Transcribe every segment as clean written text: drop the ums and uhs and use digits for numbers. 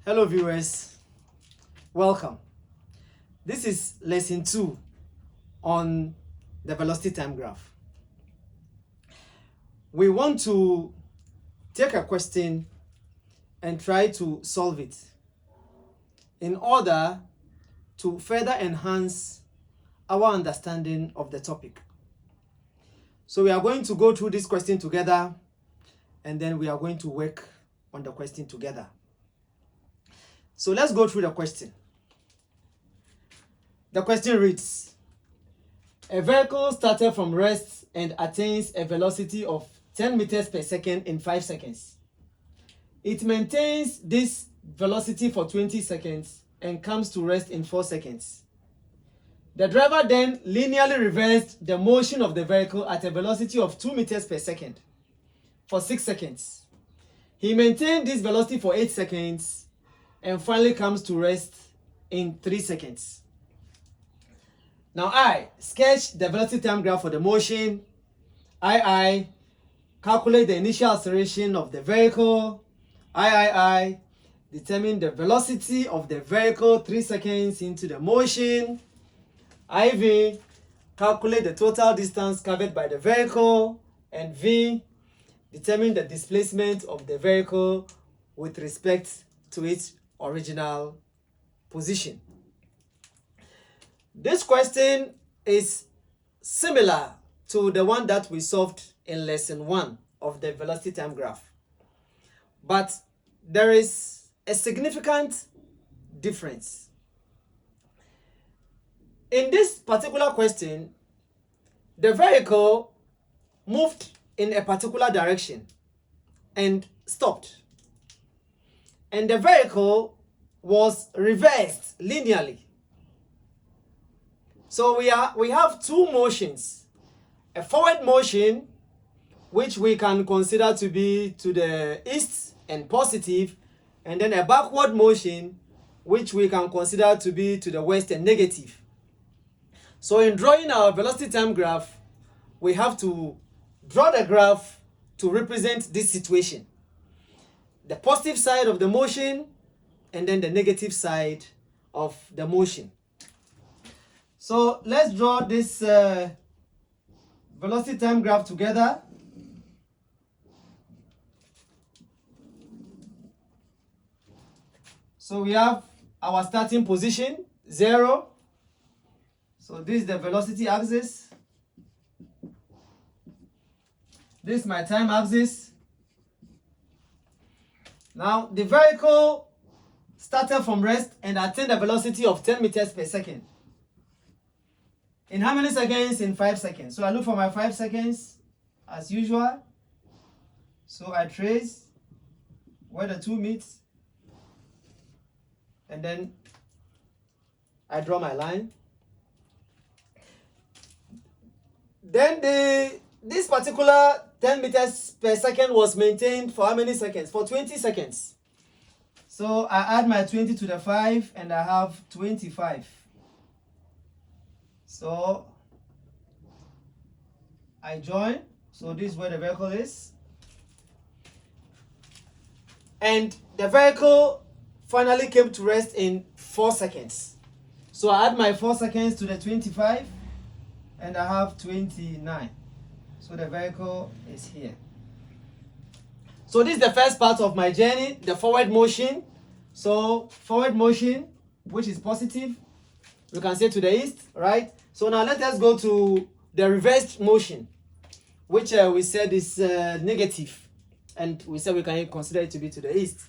Hello viewers, welcome. This is lesson 2 on the velocity time graph. We want to take a question and try to solve it in order to further enhance our understanding of the topic. So we are going to go through this question together and then we are going to work on the question together. So let's go through the question. The question reads, a vehicle started from rest and attains a velocity of 10 meters per second in 5 seconds. It maintains this velocity for 20 seconds and comes to rest in 4 seconds. The driver then linearly reversed the motion of the vehicle at a velocity of 2 meters per second for 6 seconds. He maintained this velocity for 8 seconds and finally comes to rest in 3 seconds. Now I sketch the velocity time graph for the motion. I calculate the initial acceleration of the vehicle. I determine the velocity of the vehicle 3 seconds into the motion. IV calculate the total distance covered by the vehicle. And V determine the displacement of the vehicle with respect to its original position. This question is similar to the one that we solved in lesson 1 of the velocity time graph, but there is a significant difference. In this particular question, the vehicle moved in a particular direction and stopped, and the vehicle was reversed linearly. So we have two motions, a forward motion which we can consider to be to the east and positive, and then a backward motion which we can consider to be to the west and negative. So in drawing our velocity time graph, we have to draw the graph to represent this situation: the positive side of the motion and then the negative side of the motion. So let's draw this velocity time graph together. So we have our starting position, 0. So this is the velocity axis. This is my time axis. Now the vehicle started from rest and attained a velocity of 10 meters per second. In how many seconds? In 5 seconds. So I look for my 5 seconds as usual. So I trace where the two meet, and then I draw my line. Then this particular 10 meters per second was maintained for how many seconds? For 20 seconds. So I add my 20 to the 5 and I have 25. So I join. So this is where the vehicle is. And the vehicle finally came to rest in 4 seconds. So I add my 4 seconds to the 25 and I have 29. So the vehicle is here. So this is the first part of my journey, the forward motion. So forward motion, which is positive, we can say to the east, right? So now let us go to the reversed motion, which we said is negative, and we said we can consider it to be to the east.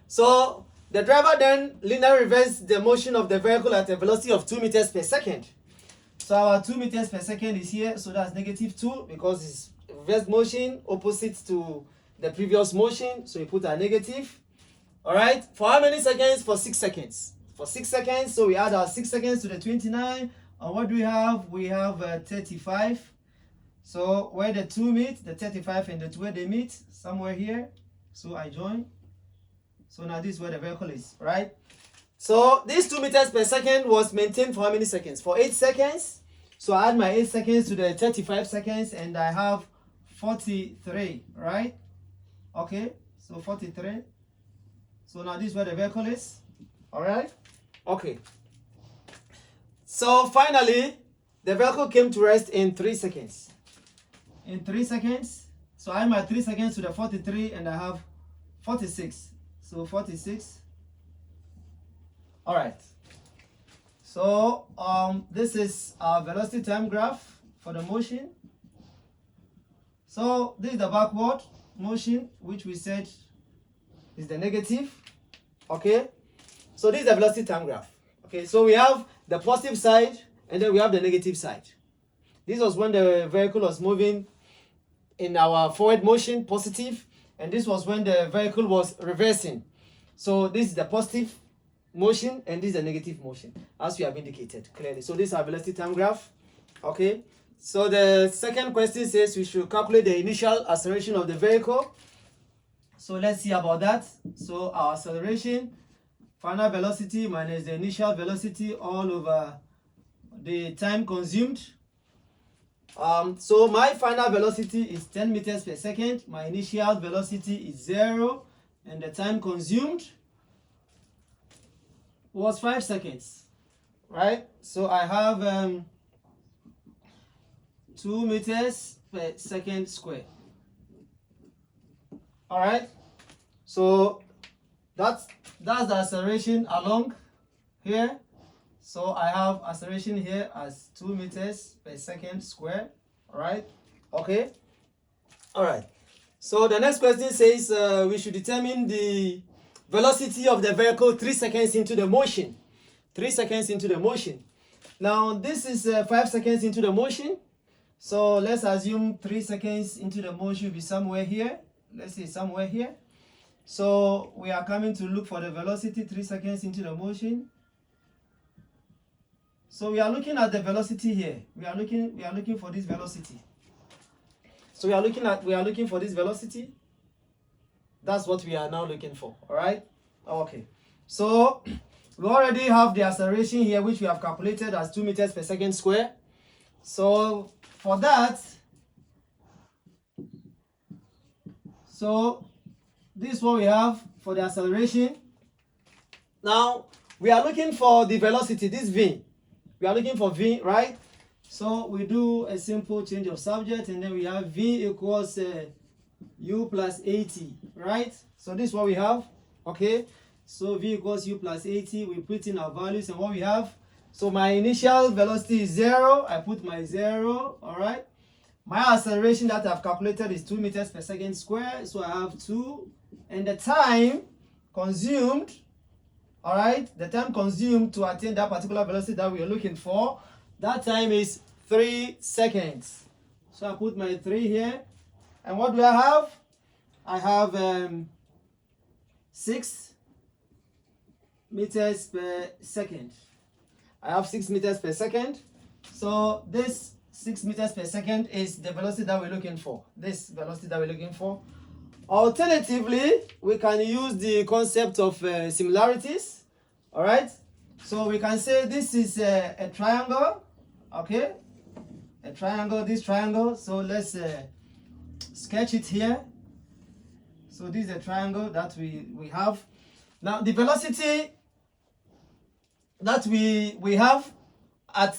So the driver then linearly reversed the motion of the vehicle at a velocity of 2 meters per second. So our 2 meters per second is here, so that's -2 because it's reversed motion opposite to the previous motion, so we put a negative. All right, for how many seconds? For 6 seconds. For 6 seconds, so we add our 6 seconds to the 29. And what do we have? We have 35. So where the two meet, the 35 and the 2, where they meet, somewhere here. So I join. So now this is where the vehicle is, right? So this 2 meters per second was maintained for how many seconds? For 8 seconds. So I add my 8 seconds to the 35 seconds and I have 43, right? Okay, so 43. So now this is where the vehicle is. All right. Okay. So finally, the vehicle came to rest in 3 seconds. In 3 seconds. So I add my 3 seconds to the 43 and I have 46. So 46. All right. So this is our velocity time graph for the motion. So this is the backward motion, which we said is the negative. Okay. So this is the velocity time graph. Okay. So we have the positive side and then we have the negative side. This was when the vehicle was moving in our forward motion, positive, and this was when the vehicle was reversing. So this is the positive motion and this is the negative motion, as we have indicated clearly. So this is our velocity time graph. Okay. So the second question says we should calculate the initial acceleration of the vehicle. So let's see about that. So our acceleration, final velocity minus the initial velocity all over the time consumed. So my final velocity is 10 meters per second. My initial velocity is 0 and the time consumed was 5 seconds, right? So I have 2 meters per second square. All right. So that's the acceleration along here. So I have acceleration here as 2 meters per second square. All right. Okay. All right. So the next question says we should determine the velocity of the vehicle 3 seconds into the motion. 3 seconds into the motion. Now this is 5 seconds into the motion. So let's assume 3 seconds into the motion will be somewhere here. Let's say somewhere here. So we are coming to look for the velocity 3 seconds into the motion. So we are looking at the velocity here. We are looking for this velocity. So we are looking for this velocity. That's what we are now looking for. All right. Okay. So we already have the acceleration here, which we have calculated as 2 meters per second square. So for that, so this is what we have for the acceleration. Now we are looking for the velocity, this v. We are looking for v, right? So we do a simple change of subject and then we have v equals u plus 80, right? So this is what we have. Okay. So v equals u plus 80. We put in our values and what we have. So my initial velocity is 0. I put my 0. All right. My acceleration that I've calculated is 2 meters per second square. So I have 2. And the time consumed, all right, the time consumed to attain that particular velocity that we are looking for, that time is 3 seconds. So I put my 3 here. And what do I have? I have 6 meters per second. I have 6 meters per second. So this 6 meters per second is the velocity that we're looking for. This velocity that we're looking for. Alternatively, we can use the concept of similarities. All right. So we can say this is a triangle. Okay. A triangle, this triangle. So let's sketch it here. So this is a triangle that we have. Now the velocity that we have at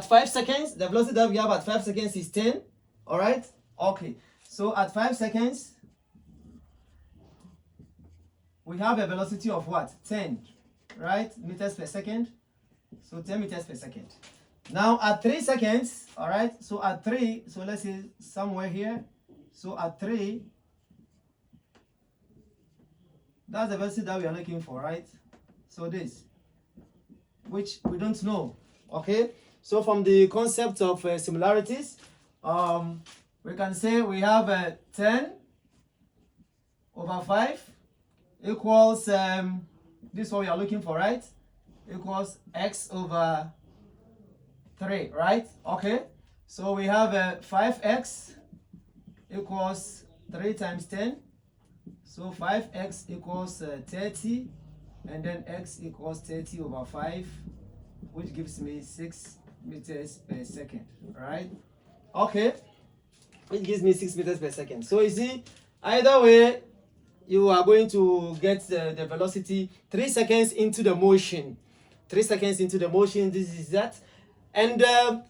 5 seconds, the velocity that we have at 5 seconds is 10. All right. Okay. So at 5 seconds, we have a velocity of what? 10, right? Meters per second. So 10 meters per second. Now at 3 seconds, all right? So at 3, so let's say somewhere here. So at 3, that's the velocity that we are looking for, right? So this, which we don't know, okay? So from the concept of similarities, we can say we have 10 over 5 equals, this is what we are looking for, right? Equals x over 3, right? Okay. So we have 5x equals 3 times 10. So 5x equals 30. And then x equals 30 over 5, which gives me 6 meters per second, right? Okay. Which gives me 6 meters per second. So you see, either way, you are going to get the velocity 3 seconds into the motion. 3 seconds into the motion, this is that. And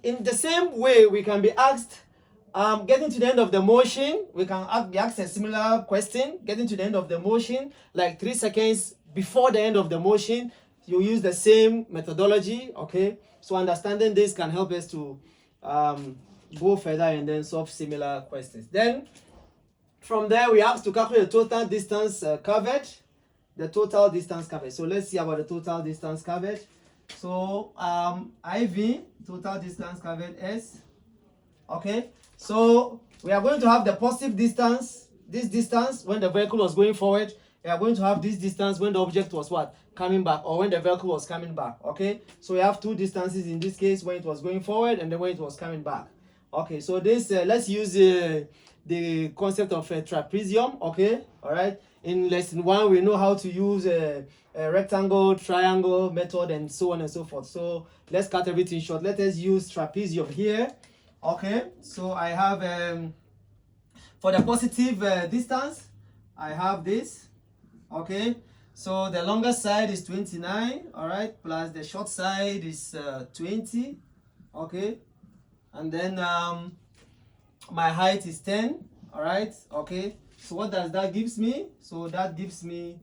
in the same way, we can be asked, getting to the end of the motion, we can be asked a similar question, getting to the end of the motion, like 3 seconds before the end of the motion, you use the same methodology, okay? So understanding this can help us to go further and then solve similar questions. Then, from there, we have to calculate the total distance covered. The total distance covered. So let's see about the total distance covered. So IV, total distance covered S. Okay. So we are going to have the positive distance, this distance when the vehicle was going forward. We are going to have this distance when the object was what? Coming back, or when the vehicle was coming back. Okay. So we have two distances in this case, when it was going forward and then when it was coming back. Okay. So this, let's use the concept of a trapezium. Okay. All right. In lesson 1, we know how to use a rectangle, triangle method, and so on and so forth. So let's cut everything short. Let us use trapezium here. Okay. So I have for the positive distance, I have this. Okay. So the longer side is 29. All right. Plus the short side is 20. Okay. And then my height is 10. All right. Okay. So what does that gives me? So that gives me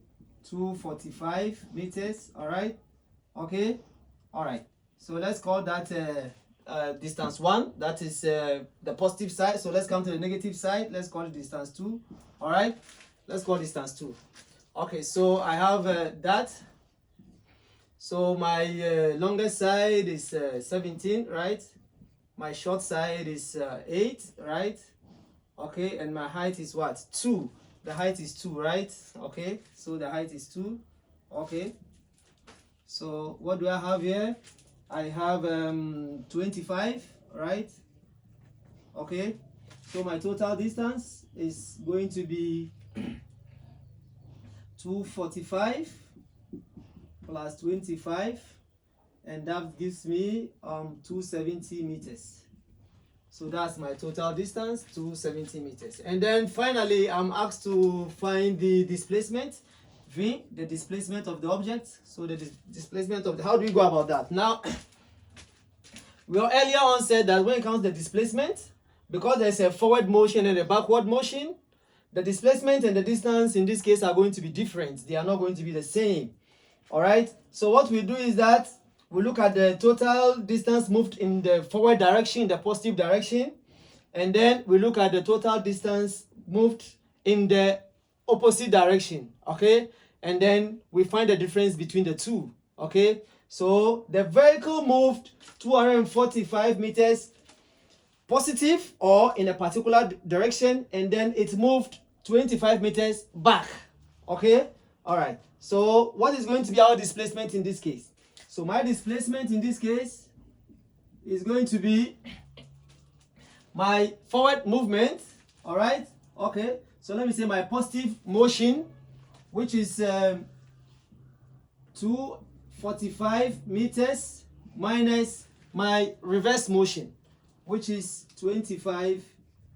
245 meters. All right. Okay. All right. So let's call that distance 1. That is the positive side. So let's come to the negative side. Let's call it distance 2. All right. Let's call distance 2. Okay. So I have that. So my longer side is 17, right? My short side is 8, right? Okay, and my height is what? 2. The height is 2, right? Okay, so the height is 2. Okay, so what do I have here? I have 25, right? Okay, so my total distance is going to be 245 plus 25, and that gives me 270 meters. So that's my total distance, 270 meters. And then finally, I'm asked to find the displacement, V, the displacement of the object. So the displacement of how do we go about that? Now, we earlier on said that when it comes to the displacement, because there's a forward motion and a backward motion, the displacement and the distance in this case are going to be different. They are not going to be the same. All right. So what we do is that we look at the total distance moved in the forward direction, the positive direction, and then we look at the total distance moved in the opposite direction, okay? And then we find the difference between the two, okay? So the vehicle moved 245 meters positive or in a particular direction, and then it moved 25 meters back, okay? All right, so what is going to be our displacement in this case? So my displacement in this case is going to be my forward movement, all right? Okay, so let me say my positive motion, which is 245 meters minus my reverse motion, which is 25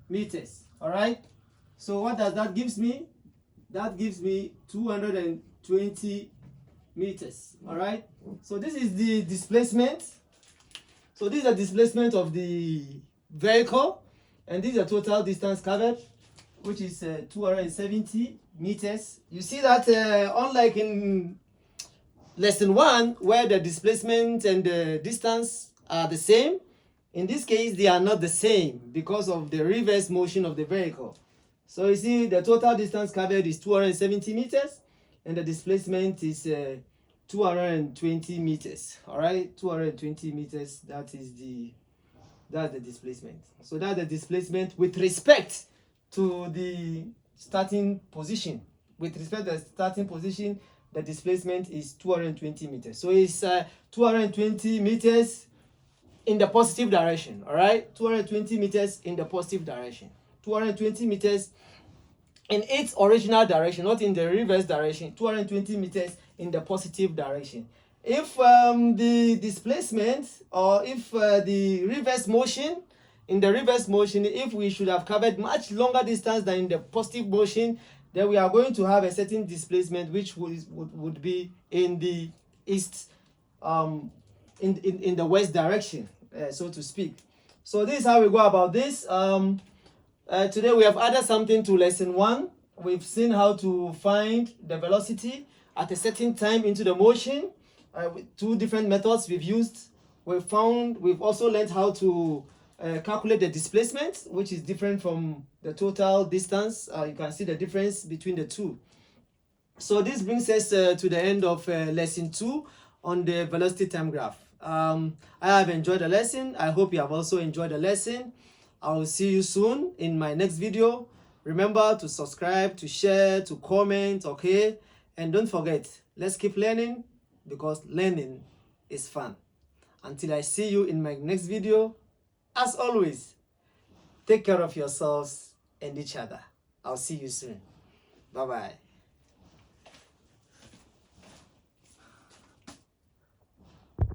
meters, all right? So what does that gives me? That gives me 220 meters, all right? So this is the displacement. So this is the displacement of the vehicle, and this is the total distance covered, which is 270 meters. You see that unlike in lesson 1, where the displacement and the distance are the same, in this case they are not the same because of the reverse motion of the vehicle. So you see the total distance covered is 270 meters, and the displacement is 220 meters. All right, 220 meters. That's the displacement. So that's the displacement with respect to the starting position. With respect to the starting position, the displacement is 220 meters. So it's 220 meters in the positive direction. All right, 220 meters in the positive direction. 220 meters in its original direction, not in the reverse direction. 220 meters in the positive direction. If the displacement, or if the reverse motion, in the reverse motion, if we should have covered much longer distance than in the positive motion, then we are going to have a certain displacement which would be in the east, in the west direction, so to speak. So this is how we go about this. Today we have added something to lesson 1. We've seen how to find the velocity at a certain time into the motion. With 2 different methods we've used. We've also learned how to calculate the displacement, which is different from the total distance. You can see the difference between the 2. So this brings us to the end of lesson 2 on the velocity time graph. I have enjoyed the lesson. I hope you have also enjoyed the lesson. I will see you soon in my next video. Remember to subscribe, to share, to comment, okay? And don't forget, let's keep learning, because learning is fun. Until I see you in my next video, as always, take care of yourselves and each other. I'll see you soon. Bye-bye.